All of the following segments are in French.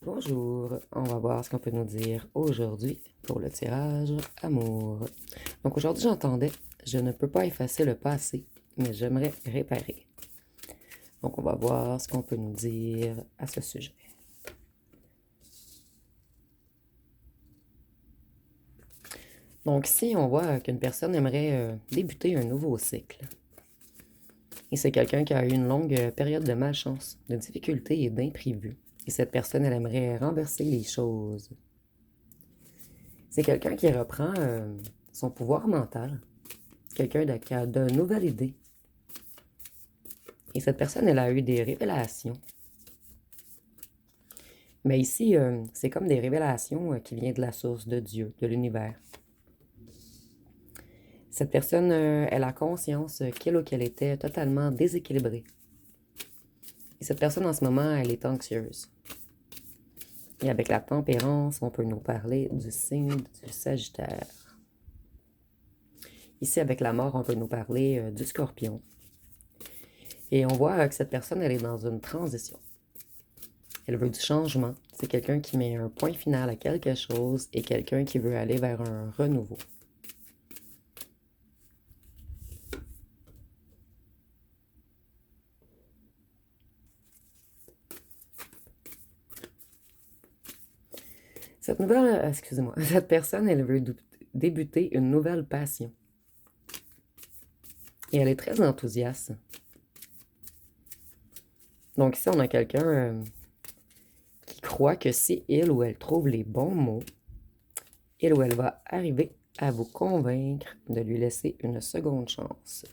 Bonjour, on va voir ce qu'on peut nous dire aujourd'hui pour le tirage amour. Donc aujourd'hui j'entendais, je ne peux pas effacer le passé, mais j'aimerais réparer. Donc on va voir ce qu'on peut nous dire à ce sujet. Donc ici on voit qu'une personne aimerait débuter un nouveau cycle. Et c'est quelqu'un qui a eu une longue période de malchance, de difficultés et d'imprévus. Et cette personne, elle aimerait renverser les choses. C'est quelqu'un qui reprend son pouvoir mental. Quelqu'un qui a de nouvelles idées. Et cette personne, elle a eu des révélations. Mais ici, c'est comme des révélations qui viennent de la source, de Dieu, de l'univers. Cette personne, elle a conscience qu'elle ou qu'elle était totalement déséquilibrée. Et cette personne, en ce moment, elle est anxieuse. Et avec la tempérance, on peut nous parler du signe du Sagittaire. Ici, avec la mort, on peut nous parler du Scorpion. Et on voit que cette personne, elle est dans une transition. Elle veut du changement. C'est quelqu'un qui met un point final à quelque chose et quelqu'un qui veut aller vers un renouveau. Cette personne, elle veut débuter une nouvelle passion. Et elle est très enthousiaste. Donc ici, on a quelqu'un qui croit que si il ou elle trouve les bons mots, il ou elle va arriver à vous convaincre de lui laisser une seconde chance.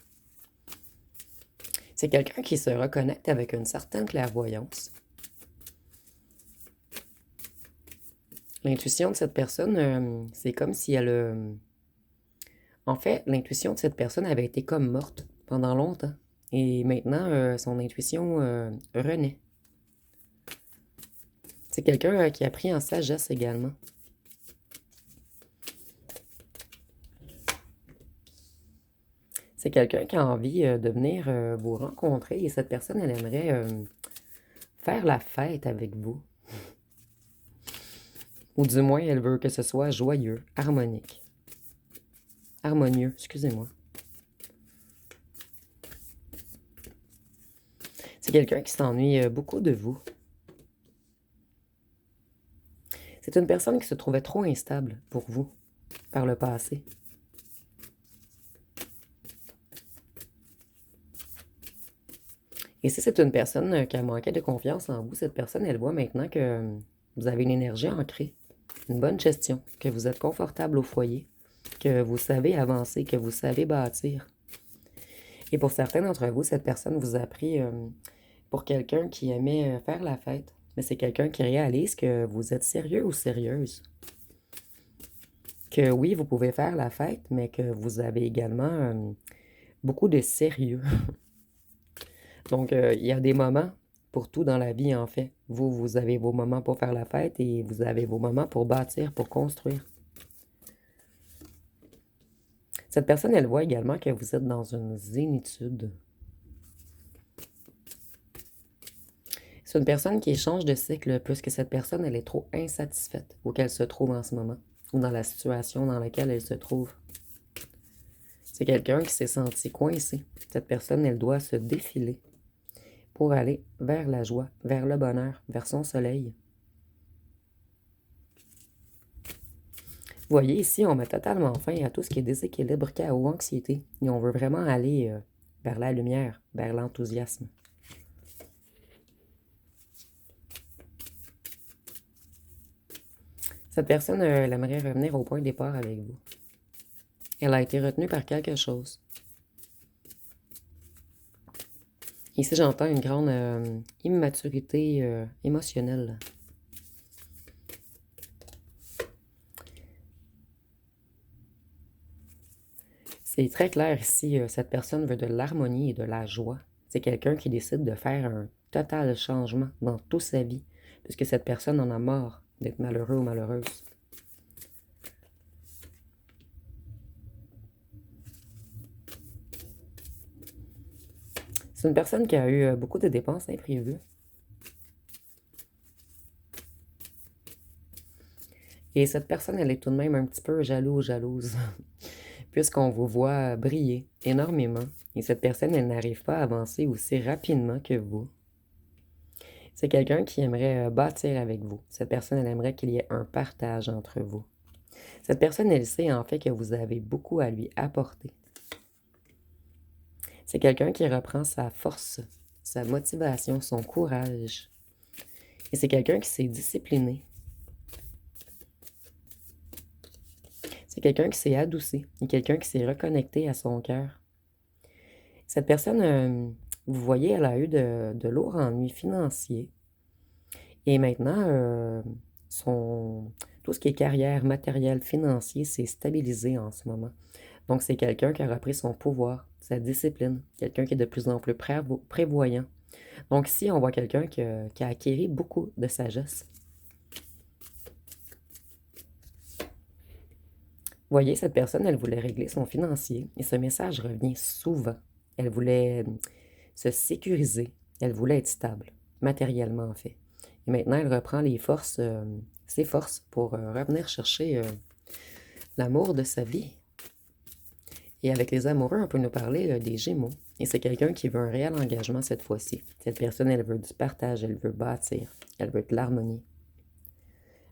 C'est quelqu'un qui se reconnecte avec une certaine clairvoyance. L'intuition de cette personne, c'est comme si elle... En fait, l'intuition de cette personne avait été comme morte pendant longtemps. Et maintenant, son intuition renaît. C'est quelqu'un qui a pris en sagesse également. C'est quelqu'un qui a envie de venir vous rencontrer et cette personne, elle aimerait faire la fête avec vous. Ou du moins, elle veut que ce soit joyeux, harmonique. Harmonieux, excusez-moi. C'est quelqu'un qui s'ennuie beaucoup de vous. C'est une personne qui se trouvait trop instable pour vous par le passé. Et si c'est une personne qui a manqué de confiance en vous, cette personne, elle voit maintenant que vous avez une énergie ancrée, une bonne gestion, que vous êtes confortable au foyer, que vous savez avancer, que vous savez bâtir. Et pour certains d'entre vous, cette personne vous a pris pour quelqu'un qui aimait faire la fête. Mais c'est quelqu'un qui réalise que vous êtes sérieux ou sérieuse. Que oui, vous pouvez faire la fête, mais que vous avez également beaucoup de sérieux. Donc, il y a des moments pour tout dans la vie, en fait. Vous avez vos moments pour faire la fête et vous avez vos moments pour bâtir, pour construire. Cette personne, elle voit également que vous êtes dans une zénitude. C'est une personne qui change de cycle puisque cette personne, elle est trop insatisfaite où qu'elle se trouve en ce moment ou dans la situation dans laquelle elle se trouve. C'est quelqu'un qui s'est senti coincé. Cette personne, elle doit se défiler pour aller vers la joie, vers le bonheur, vers son soleil. Vous voyez, ici, on met totalement fin à tout ce qui est déséquilibre, chaos, anxiété. Et on veut vraiment aller vers la lumière, vers l'enthousiasme. Cette personne, elle aimerait revenir au point de départ avec vous. Elle a été retenue par quelque chose. Ici, j'entends une grande immaturité émotionnelle. C'est très clair ici, cette personne veut de l'harmonie et de la joie. C'est quelqu'un qui décide de faire un total changement dans toute sa vie, puisque cette personne en a marre d'être malheureux ou malheureuse. C'est une personne qui a eu beaucoup de dépenses imprévues. Et cette personne, elle est tout de même un petit peu jaloux ou jalouse, puisqu'on vous voit briller énormément. Et cette personne, elle n'arrive pas à avancer aussi rapidement que vous. C'est quelqu'un qui aimerait bâtir avec vous. Cette personne, elle aimerait qu'il y ait un partage entre vous. Cette personne, elle sait en fait que vous avez beaucoup à lui apporter. C'est quelqu'un qui reprend sa force, sa motivation, son courage. Et c'est quelqu'un qui s'est discipliné. C'est quelqu'un qui s'est adouci. Et quelqu'un qui s'est reconnecté à son cœur. Cette personne, vous voyez, elle a eu de lourds ennuis financiers. Et maintenant, tout ce qui est carrière, matériel, financier, c'est stabilisé en ce moment. Donc, c'est quelqu'un qui a repris son pouvoir, sa discipline, quelqu'un qui est de plus en plus prévoyant. Donc, ici, on voit quelqu'un qui a acquis beaucoup de sagesse. Vous voyez, cette personne, elle voulait régler son financier et ce message revient souvent. Elle voulait se sécuriser, elle voulait être stable, matériellement en fait. Et maintenant, elle reprend ses forces pour revenir chercher l'amour de sa vie. Et avec les amoureux, on peut nous parler des Gémeaux. Et c'est quelqu'un qui veut un réel engagement cette fois-ci. Cette personne, elle veut du partage, elle veut bâtir, elle veut de l'harmonie.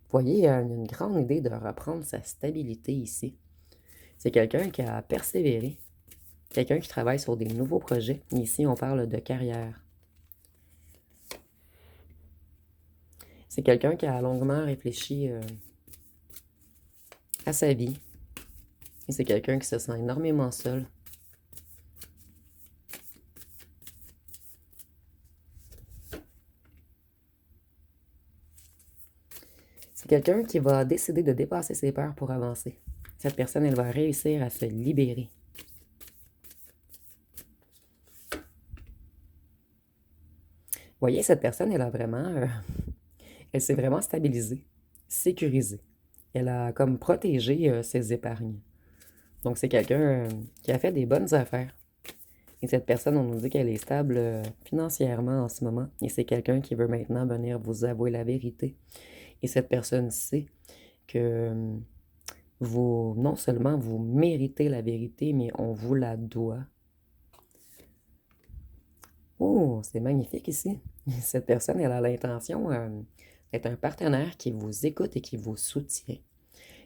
Vous voyez, il y a une grande idée de reprendre sa stabilité ici. C'est quelqu'un qui a persévéré, quelqu'un qui travaille sur des nouveaux projets. Ici, on parle de carrière. C'est quelqu'un qui a longuement réfléchi à sa vie. Et c'est quelqu'un qui se sent énormément seul. C'est quelqu'un qui va décider de dépasser ses peurs pour avancer. Cette personne, elle va réussir à se libérer. Vous voyez, cette personne, elle s'est vraiment stabilisée, sécurisée. Elle a comme protégé ses épargnes. Donc, c'est quelqu'un qui a fait des bonnes affaires. Et cette personne, on nous dit qu'elle est stable financièrement en ce moment. Et c'est quelqu'un qui veut maintenant venir vous avouer la vérité. Et cette personne sait que vous, non seulement vous méritez la vérité, mais on vous la doit. Oh, c'est magnifique ici. Cette personne, elle a l'intention d'être un partenaire qui vous écoute et qui vous soutient.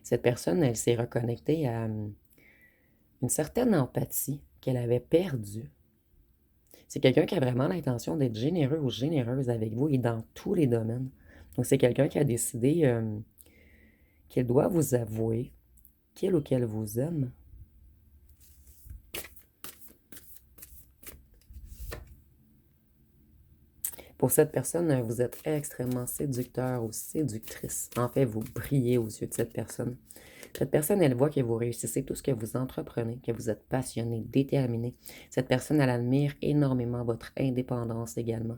Cette personne, elle s'est reconnectée à une certaine empathie qu'elle avait perdue. C'est quelqu'un qui a vraiment l'intention d'être généreux ou généreuse avec vous et dans tous les domaines. Donc, c'est quelqu'un qui a décidé qu'elle doit vous avouer qu'il ou qu'elle vous aime. Pour cette personne, vous êtes extrêmement séducteur ou séductrice. En fait, vous brillez aux yeux de cette personne. Cette personne, elle voit que vous réussissez tout ce que vous entreprenez, que vous êtes passionné, déterminé. Cette personne, elle admire énormément votre indépendance également.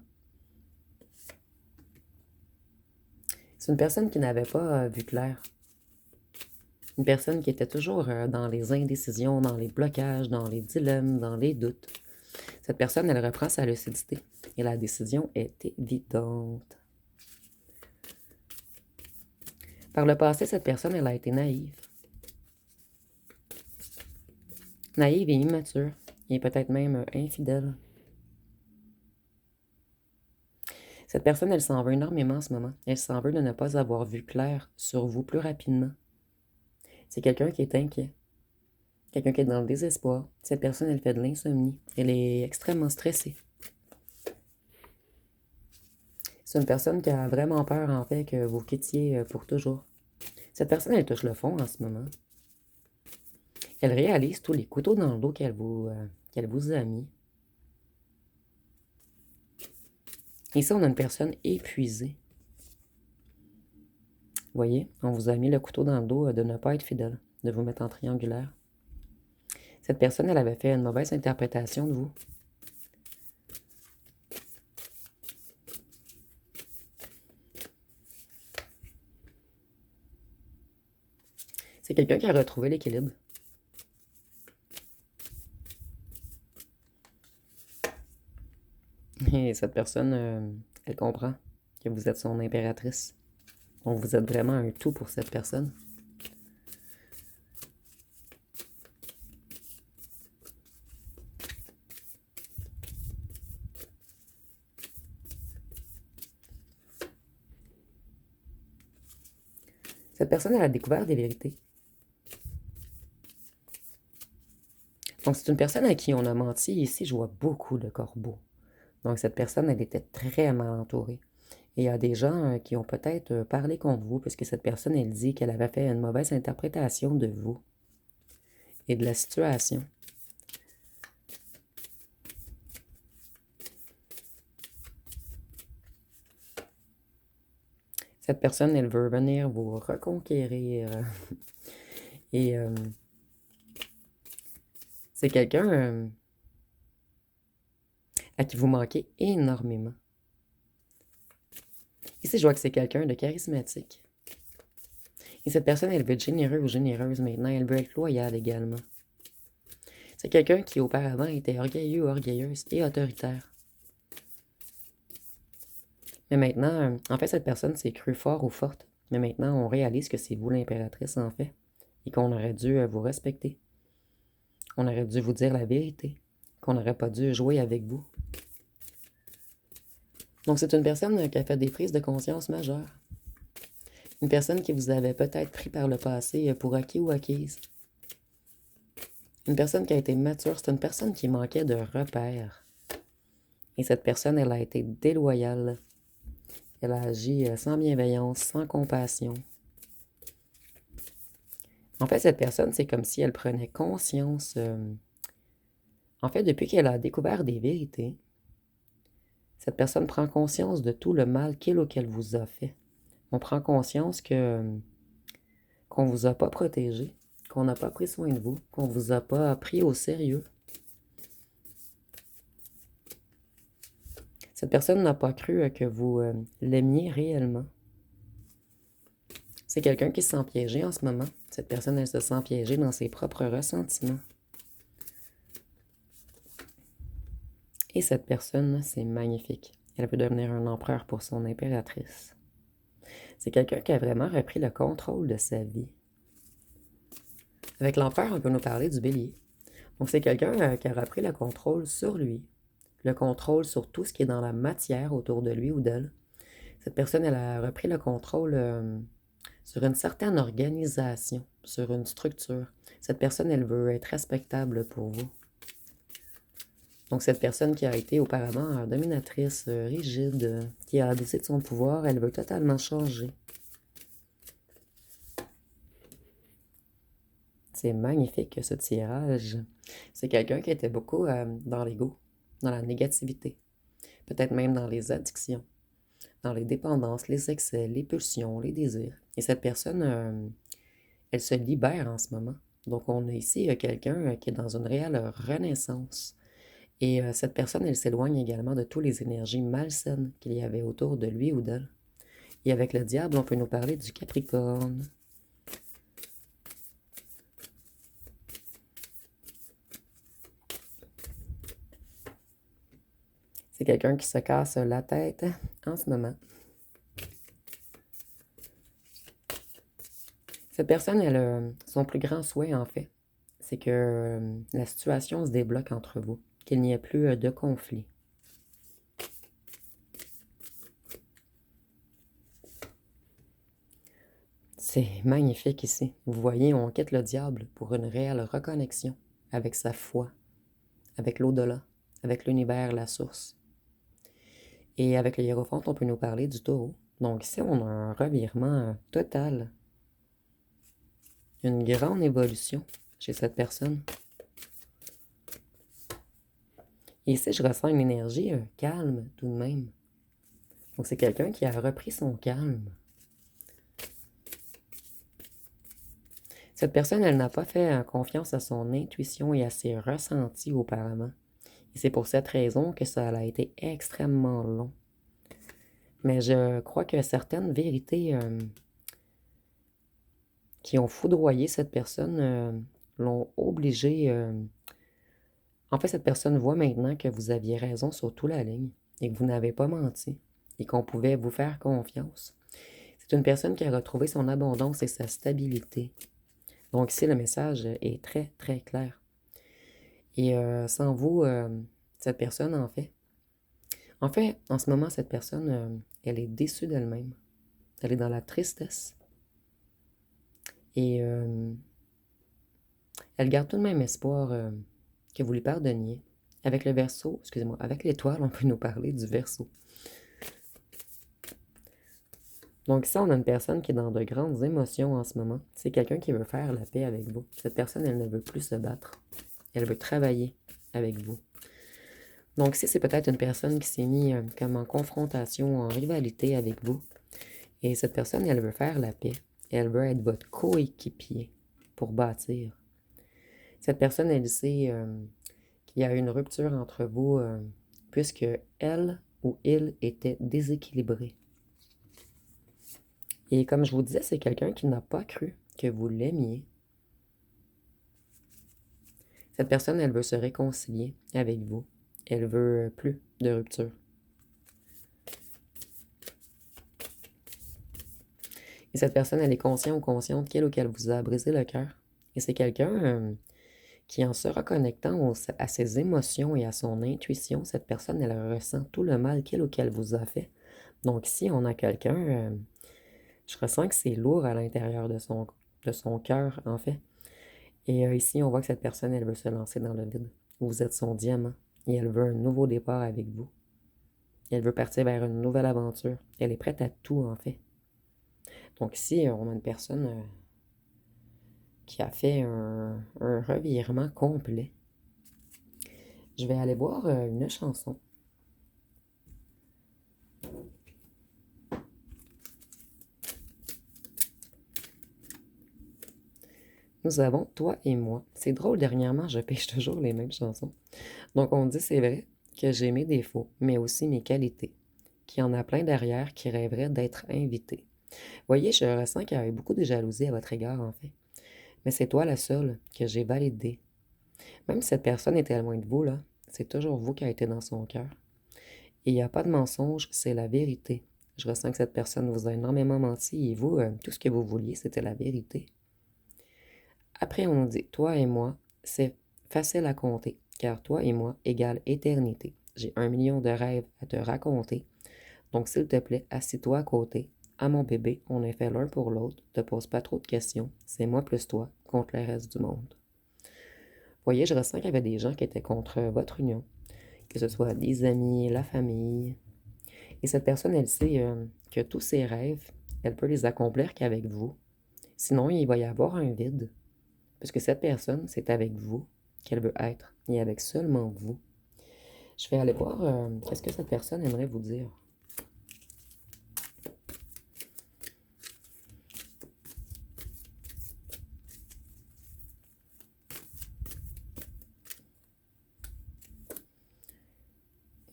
C'est une personne qui n'avait pas vu clair. Une personne qui était toujours dans les indécisions, dans les blocages, dans les dilemmes, dans les doutes. Cette personne, elle reprend sa lucidité et la décision est évidente. Par le passé, cette personne, elle a été naïve. Naïve et immature, et peut-être même infidèle. Cette personne, elle s'en veut énormément en ce moment. Elle s'en veut de ne pas avoir vu clair sur vous plus rapidement. C'est quelqu'un qui est inquiet. Quelqu'un qui est dans le désespoir. Cette personne, elle fait de l'insomnie. Elle est extrêmement stressée. C'est une personne qui a vraiment peur, en fait, que vous quittiez pour toujours. Cette personne, elle touche le fond en ce moment. Elle réalise tous les couteaux dans le dos qu'elle vous a mis. Ici, on a une personne épuisée. Vous voyez, on vous a mis le couteau dans le dos de ne pas être fidèle, de vous mettre en triangulaire. Cette personne, elle avait fait une mauvaise interprétation de vous. C'est quelqu'un qui a retrouvé l'équilibre. Et cette personne, elle comprend que vous êtes son impératrice. Donc, vous êtes vraiment un tout pour cette personne. Cette personne, elle a découvert des vérités. Donc, c'est une personne à qui on a menti. Ici, je vois beaucoup de corbeaux. Donc, cette personne, elle était très mal entourée. Et il y a des gens qui ont peut-être parlé contre vous parce que cette personne, elle dit qu'elle avait fait une mauvaise interprétation de vous et de la situation. Cette personne, elle veut venir vous reconquérir. Et c'est quelqu'un à qui vous manquez énormément. Ici, je vois que c'est quelqu'un de charismatique. Et cette personne, elle veut être généreux ou généreuse maintenant. Elle veut être loyale également. C'est quelqu'un qui auparavant était orgueilleux, orgueilleuse et autoritaire. Mais maintenant, en fait, cette personne s'est crue fort ou forte. Mais maintenant, on réalise que c'est vous l'impératrice, en fait. Et qu'on aurait dû vous respecter. On aurait dû vous dire la vérité. Qu'on n'aurait pas dû jouer avec vous. Donc, c'est une personne qui a fait des prises de conscience majeures. Une personne qui vous avait peut-être pris par le passé pour acquis ou acquise. Une personne qui a été mature, c'est une personne qui manquait de repères. Et cette personne, elle a été déloyale. Elle a agi sans bienveillance, sans compassion. En fait, cette personne, c'est comme si elle prenait conscience. En fait, depuis qu'elle a découvert des vérités, cette personne prend conscience de tout le mal qu'il ou qu'elle vous a fait. On prend conscience qu'on ne vous a pas protégé, qu'on n'a pas pris soin de vous, qu'on ne vous a pas pris au sérieux. Cette personne n'a pas cru que vous l'aimiez réellement. C'est quelqu'un qui se sent piégé en ce moment. Cette personne, elle se sent piégée dans ses propres ressentiments. Et cette personne, c'est magnifique. Elle peut devenir un empereur pour son impératrice. C'est quelqu'un qui a vraiment repris le contrôle de sa vie. Avec l'empereur, on peut nous parler du bélier. Donc, c'est quelqu'un qui a repris le contrôle sur lui, le contrôle sur tout ce qui est dans la matière autour de lui ou d'elle. Cette personne, elle a repris le contrôle sur une certaine organisation, sur une structure. Cette personne, elle veut être respectable pour vous. Donc, cette personne qui a été auparavant dominatrice, rigide, qui a abusé de son pouvoir, elle veut totalement changer. C'est magnifique, ce tirage. C'est quelqu'un qui était beaucoup dans l'ego, dans la négativité, peut-être même dans les addictions, dans les dépendances, les excès, les pulsions, les désirs. Et cette personne, elle se libère en ce moment. Donc, on a ici quelqu'un qui est dans une réelle renaissance. Et cette personne, elle s'éloigne également de toutes les énergies malsaines qu'il y avait autour de lui ou d'elle. Et avec le diable, on peut nous parler du Capricorne. C'est quelqu'un qui se casse la tête en ce moment. Cette personne, elle a son plus grand souhait, en fait, c'est que la situation se débloque entre vous, qu'il n'y ait plus de conflit. C'est magnifique ici. Vous voyez, on quitte le diable pour une réelle reconnexion avec sa foi, avec l'au-delà, avec l'univers, la source. Et avec le hiérophante, on peut nous parler du taureau. Donc ici, on a un revirement total. Une grande évolution chez cette personne. Et ici, je ressens une énergie, un calme tout de même. Donc c'est quelqu'un qui a repris son calme. Cette personne, elle n'a pas fait confiance à son intuition et à ses ressentis auparavant. Et c'est pour cette raison que ça a été extrêmement long. Mais je crois que certaines vérités qui ont foudroyé cette personne l'ont obligé. En fait, cette personne voit maintenant que vous aviez raison sur toute la ligne et que vous n'avez pas menti et qu'on pouvait vous faire confiance. C'est une personne qui a retrouvé son abondance et sa stabilité. Donc ici, le message est très, très clair. Et sans vous, cette personne, en fait, en ce moment, cette personne, elle est déçue d'elle-même. Elle est dans la tristesse. Et elle garde tout de même espoir que vous lui pardonniez. Avec le Verseau, excusez-moi, avec l'étoile, on peut nous parler du Verseau. Donc ici, on a une personne qui est dans de grandes émotions en ce moment. C'est quelqu'un qui veut faire la paix avec vous. Cette personne, elle ne veut plus se battre. Elle veut travailler avec vous. Donc ici, c'est peut-être une personne qui s'est mise comme en confrontation, en rivalité avec vous. Et cette personne, elle veut faire la paix. Elle veut être votre coéquipier pour bâtir. Cette personne, elle sait qu'il y a une rupture entre vous puisque elle ou il était déséquilibré. Et comme je vous disais, c'est quelqu'un qui n'a pas cru que vous l'aimiez. Cette personne, elle veut se réconcilier avec vous. Elle veut plus de rupture. Et cette personne, elle est consciente ou consciente qu'elle ou qu'elle vous a brisé le cœur. Et c'est quelqu'un qui, en se reconnectant à ses émotions et à son intuition, cette personne, elle ressent tout le mal qu'elle ou qu'elle vous a fait. Donc ici, on a quelqu'un, je ressens que c'est lourd à l'intérieur de son cœur, en fait. Et ici, on voit que cette personne, elle veut se lancer dans le vide. Vous êtes son diamant et elle veut un nouveau départ avec vous. Elle veut partir vers une nouvelle aventure. Elle est prête à tout, en fait. Donc ici, on a une personne qui a fait un revirement complet. Je vais aller voir une chanson. Nous avons Toi et moi. C'est drôle, dernièrement, je pêche toujours les mêmes chansons. Donc on dit, c'est vrai, que j'ai mes défauts, mais aussi mes qualités. Qu'il y en a plein derrière qui rêveraient d'être invités. Voyez, je ressens qu'il y a eu beaucoup de jalousie à votre égard, en fait. Mais c'est toi la seule que j'ai validée. Même si cette personne était loin de vous, là, c'est toujours vous qui avez été dans son cœur. Et il n'y a pas de mensonge, c'est la vérité. Je ressens que cette personne vous a énormément menti et vous, tout ce que vous vouliez, c'était la vérité. Après, on dit, toi et moi, c'est facile à compter, car toi et moi égale éternité. J'ai 1 million de rêves à te raconter. Donc, s'il te plaît, assis-toi à côté. À mon bébé, on est fait l'un pour l'autre. Te pose pas trop de questions. C'est moi plus toi contre le reste du monde. Voyez, je ressens qu'il y avait des gens qui étaient contre votre union, que ce soit des amis, la famille. Et cette personne, elle sait que tous ses rêves, elle peut les accomplir qu'avec vous. Sinon, il va y avoir un vide. Parce que cette personne, c'est avec vous qu'elle veut être. Et avec seulement vous. Je vais aller voir qu'est-ce que cette personne aimerait vous dire.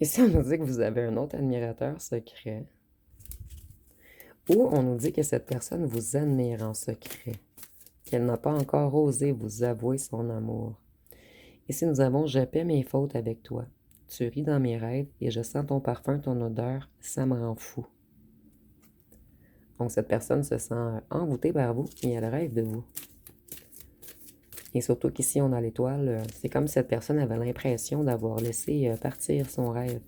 Ici, on nous dit que vous avez un autre admirateur secret. Ou on nous dit que cette personne vous admire en secret. Qu'elle n'a pas encore osé vous avouer son amour. Ici, nous avons Je paie mes fautes avec toi. Tu ris dans mes rêves et je sens ton parfum, ton odeur, ça me rend fou. Donc, cette personne se sent envoûtée par vous et elle rêve de vous. Et surtout qu'ici, on a l'étoile. C'est comme si cette personne avait l'impression d'avoir laissé partir son rêve.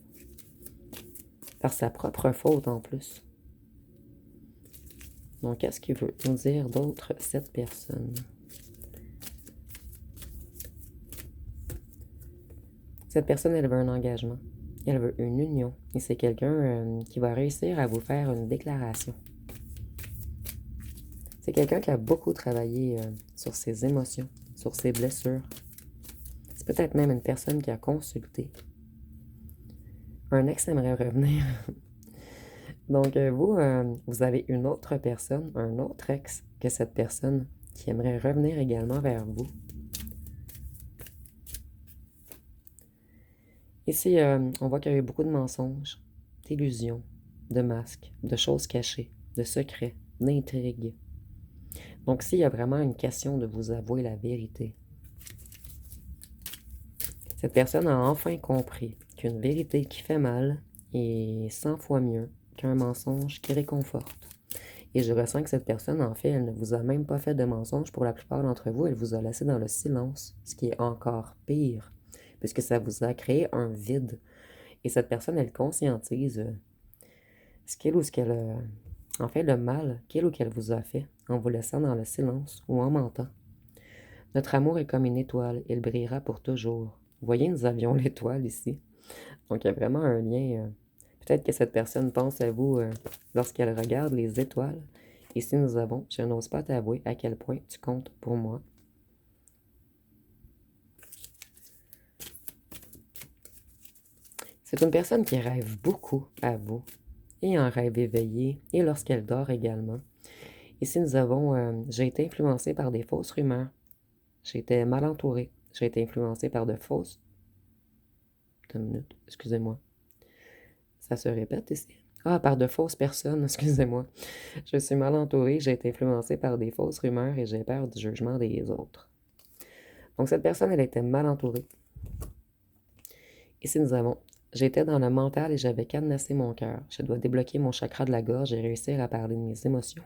Par sa propre faute en plus. Donc, qu'est-ce qu'il veut nous dire d'autre, cette personne? Cette personne, elle veut un engagement. Elle veut une union. Et c'est quelqu'un qui va réussir à vous faire une déclaration. C'est quelqu'un qui a beaucoup travaillé sur ses émotions, sur ses blessures. C'est peut-être même une personne qui a consulté. Un ex aimerait revenir. Donc, vous avez une autre personne, un autre ex que cette personne qui aimerait revenir également vers vous. Ici, on voit qu'il y a eu beaucoup de mensonges, d'illusions, de masques, de choses cachées, de secrets, d'intrigues. Donc, ici, il y a vraiment une question de vous avouer la vérité. Cette personne a enfin compris qu'une vérité qui fait mal est 100 fois mieux qu'un mensonge qui réconforte. Et je ressens que cette personne, en fait, elle ne vous a même pas fait de mensonge pour la plupart d'entre vous. Elle vous a laissé dans le silence, ce qui est encore pire, puisque ça vous a créé un vide. Et cette personne, elle conscientise ce qu'il ou ce qu'elle... en fait, le mal qu'il ou qu'elle vous a fait en vous laissant dans le silence ou en mentant. Notre amour est comme une étoile, il brillera pour toujours. Vous voyez, nous avions l'étoile ici. Donc, il y a vraiment un lien. Peut-être que cette personne pense à vous lorsqu'elle regarde les étoiles. Ici, nous avons, je n'ose pas t'avouer à quel point tu comptes pour moi. C'est une personne qui rêve beaucoup à vous, et en rêve éveillé, et lorsqu'elle dort également. Ici, nous avons, j'ai été influencée par des fausses rumeurs. J'ai été mal entourée. J'ai été influencée par de fausses... Une minute, excusez-moi. Ça se répète ici. Ah, par de fausses personnes, excusez-moi. Je suis mal entourée, j'ai été influencée par des fausses rumeurs et j'ai peur du jugement des autres. Donc, cette personne, elle était mal entourée. Ici, nous avons, j'étais dans le mental et j'avais cadenassé mon cœur. Je dois débloquer mon chakra de la gorge et réussir à parler de mes émotions.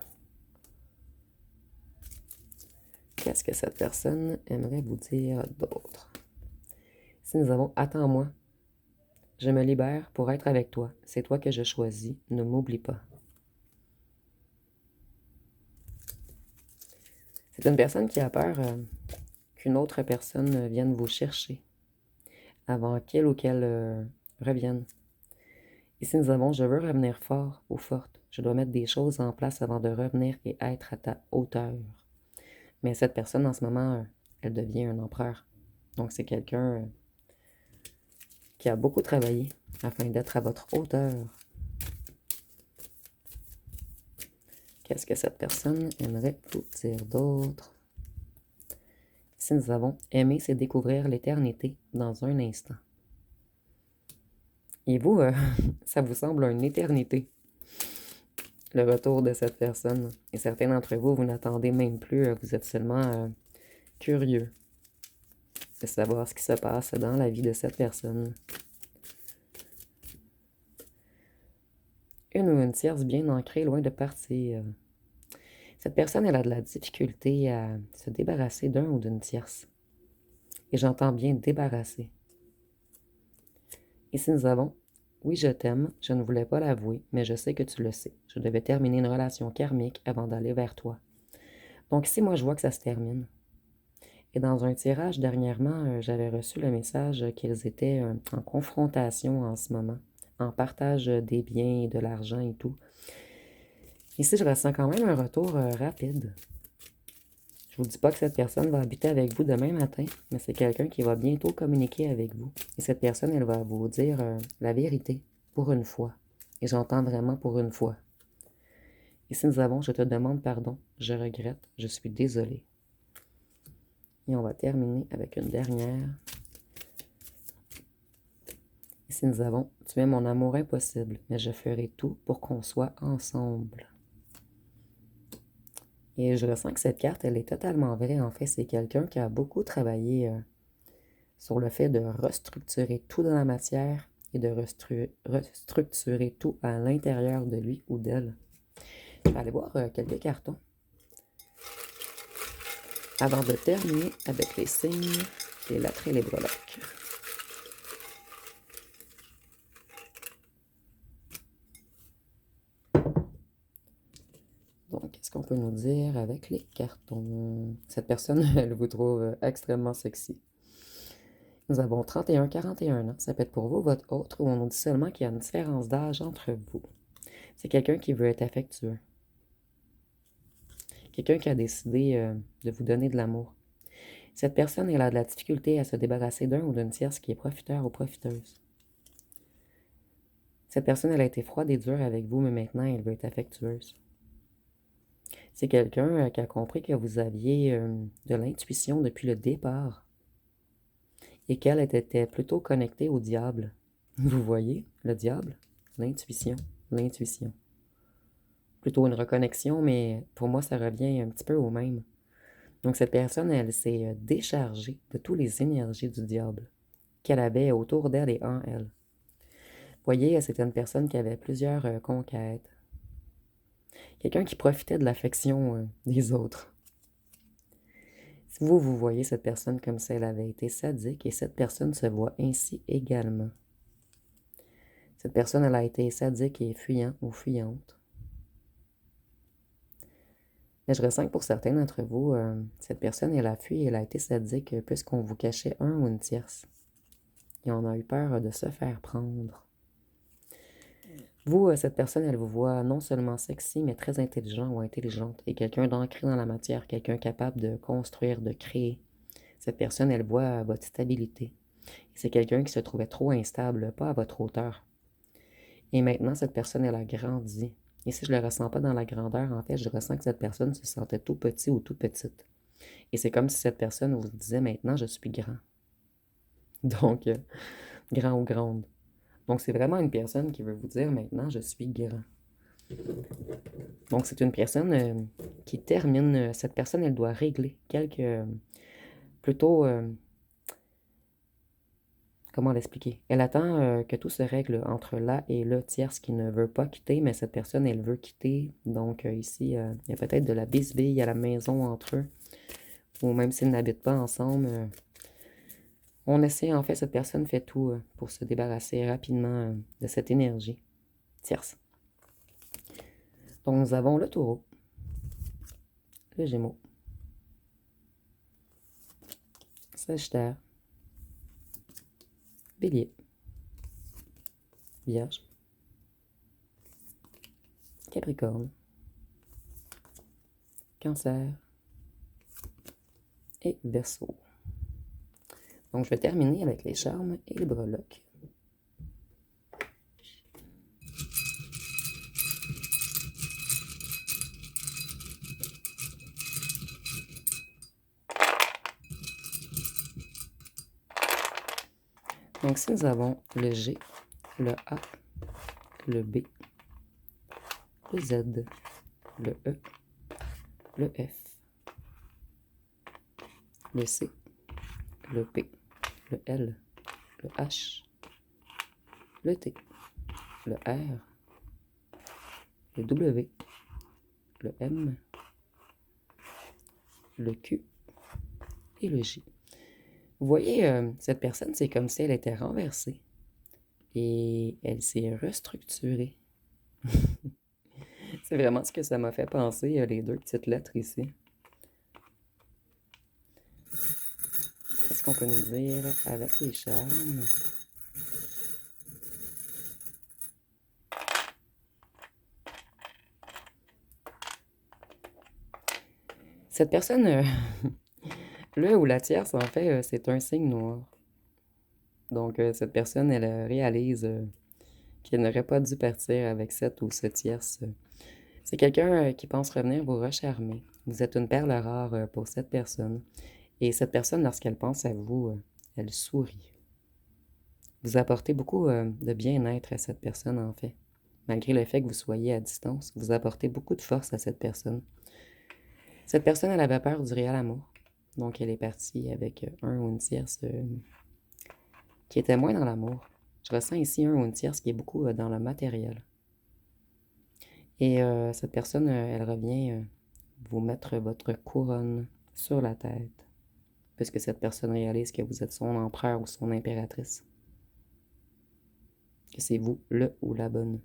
Qu'est-ce que cette personne aimerait vous dire d'autre? Ici, nous avons, attends-moi. Je me libère pour être avec toi. C'est toi que je choisis. Ne m'oublie pas. C'est une personne qui a peur qu'une autre personne vienne vous chercher avant qu'elle ou qu'elle revienne. Ici, nous avons, je veux revenir fort ou forte. Je dois mettre des choses en place avant de revenir et être à ta hauteur. Mais cette personne, en ce moment, elle devient un empereur. Donc, c'est quelqu'un qui a beaucoup travaillé afin d'être à votre hauteur. Qu'est-ce que cette personne aimerait vous dire d'autre? Ici, nous avons, aimer, c'est découvrir l'éternité dans un instant. Et vous, ça vous semble une éternité, le retour de cette personne. Et certains d'entre vous, vous n'attendez même plus, vous êtes seulement curieux de savoir ce qui se passe dans la vie de cette personne. Une ou une tierce bien ancrée, loin de partir. Cette personne, elle a de la difficulté à se débarrasser d'un ou d'une tierce. Et j'entends bien débarrasser. Ici, nous avons, oui, je t'aime, je ne voulais pas l'avouer, mais je sais que tu le sais. Je devais terminer une relation karmique avant d'aller vers toi. Donc ici, moi, je vois que ça se termine. Et dans un tirage dernièrement, j'avais reçu le message qu'ils étaient en confrontation en ce moment, en partage des biens et de l'argent et tout. Ici, je ressens quand même un retour rapide. Je vous dis pas que cette personne va habiter avec vous demain matin, mais c'est quelqu'un qui va bientôt communiquer avec vous. Et cette personne, elle va vous dire la vérité pour une fois. Et j'entends vraiment pour une fois. Ici, nous avons, je te demande pardon, je regrette, je suis désolée. Et on va terminer avec une dernière. Ici, nous avons, tu es mon amour impossible, mais je ferai tout pour qu'on soit ensemble. Et je ressens que cette carte, elle est totalement vraie. En fait, c'est quelqu'un qui a beaucoup travaillé sur le fait de restructurer tout dans la matière et de restructurer tout à l'intérieur de lui ou d'elle. Je vais aller voir quelques cartons avant de terminer avec les signes, les lettres et les breloques. Donc, qu'est-ce qu'on peut nous dire avec les cartons? Cette personne, elle vous trouve extrêmement sexy. Nous avons 31-41 ans. Ça peut être pour vous, votre autre, où on nous dit seulement qu'il y a une différence d'âge entre vous. C'est quelqu'un qui veut être affectueux. Quelqu'un qui a décidé de vous donner de l'amour. Cette personne, elle a de la difficulté à se débarrasser d'un ou d'une tierce qui est profiteur ou profiteuse. Cette personne, elle a été froide et dure avec vous, mais maintenant, elle veut être affectueuse. C'est quelqu'un qui a compris que vous aviez de l'intuition depuis le départ et qu'elle était plutôt connectée au diable. Vous voyez, le diable, l'intuition, l'intuition. Plutôt une reconnexion, mais pour moi, ça revient un petit peu au même. Donc, cette personne, elle s'est déchargée de toutes les énergies du diable qu'elle avait autour d'elle et en elle. Vous voyez, c'était une personne qui avait plusieurs conquêtes. Quelqu'un qui profitait de l'affection des autres. Si vous, vous voyez cette personne comme si elle avait été sadique, et cette personne se voit ainsi également. Cette personne, elle a été sadique et fuyant ou fuyante. Mais je ressens que pour certains d'entre vous, cette personne, elle a fui et elle a été sadique puisqu'on vous cachait un ou une tierce. Et on a eu peur de se faire prendre. Vous, cette personne, elle vous voit non seulement sexy, mais très intelligent ou intelligente. Et quelqu'un d'ancré dans la matière, quelqu'un capable de construire, de créer. Cette personne, elle voit votre stabilité. C'est quelqu'un qui se trouvait trop instable, pas à votre hauteur. Et maintenant, cette personne, elle a grandi. Et si je ne le ressens pas dans la grandeur, en fait, je ressens que cette personne se sentait tout petit ou tout petite. Et c'est comme si cette personne vous disait maintenant, je suis grand. Donc, grand ou grande. Donc, c'est vraiment une personne qui veut vous dire maintenant, je suis grand. Donc, c'est une personne qui termine. Cette personne, elle doit régler quelques. Plutôt. Comment l'expliquer? Elle attend que tout se règle entre là et le tierce qui ne veut pas quitter, mais cette personne, elle veut quitter. Donc, ici, il y a peut-être de la bisbille à la maison entre eux. Ou même s'ils n'habitent pas ensemble. On essaie, en fait, cette personne fait tout pour se débarrasser rapidement de cette énergie tierce. Donc, nous avons le taureau, le gémeaux, sagittaire, bélier, vierge, capricorne, cancer et verseau. Donc, je vais terminer avec les charmes et les breloques. Donc, si nous avons le G, le A, le B, le Z, le E, le F, le C, le P, le L, le H, le T, le R, le W, le M, le Q et le J. Vous voyez, cette personne, c'est comme si elle était renversée et elle s'est restructurée. C'est vraiment ce que ça m'a fait penser, les deux petites lettres ici. Qu'est-ce qu'on peut nous dire avec les charmes? Cette personne, le ou la tierce, en fait, c'est un signe noir. Donc, cette personne, elle réalise qu'elle n'aurait pas dû partir avec cette ou ce tierce. C'est quelqu'un qui pense revenir vous recharmer. Vous êtes une perle rare pour cette personne. Et cette personne, lorsqu'elle pense à vous, elle sourit. Vous apportez beaucoup de bien-être à cette personne, en fait. Malgré le fait que vous soyez à distance, vous apportez beaucoup de force à cette personne. Cette personne, elle avait peur du réel amour. Donc, elle est partie avec un ou une tierce qui était moins dans l'amour. Je ressens ici un ou une tierce qui est beaucoup dans le matériel. Et cette personne, elle revient vous mettre votre couronne sur la tête. Puisque cette personne réalise que vous êtes son empereur ou son impératrice. Que c'est vous, le ou la bonne.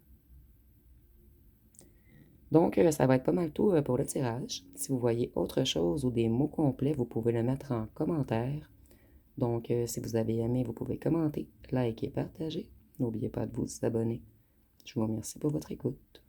Donc, ça va être pas mal tout pour le tirage. Si vous voyez autre chose ou des mots complets, vous pouvez le mettre en commentaire. Donc, si vous avez aimé, vous pouvez commenter, liker, partager. N'oubliez pas de vous abonner. Je vous remercie pour votre écoute.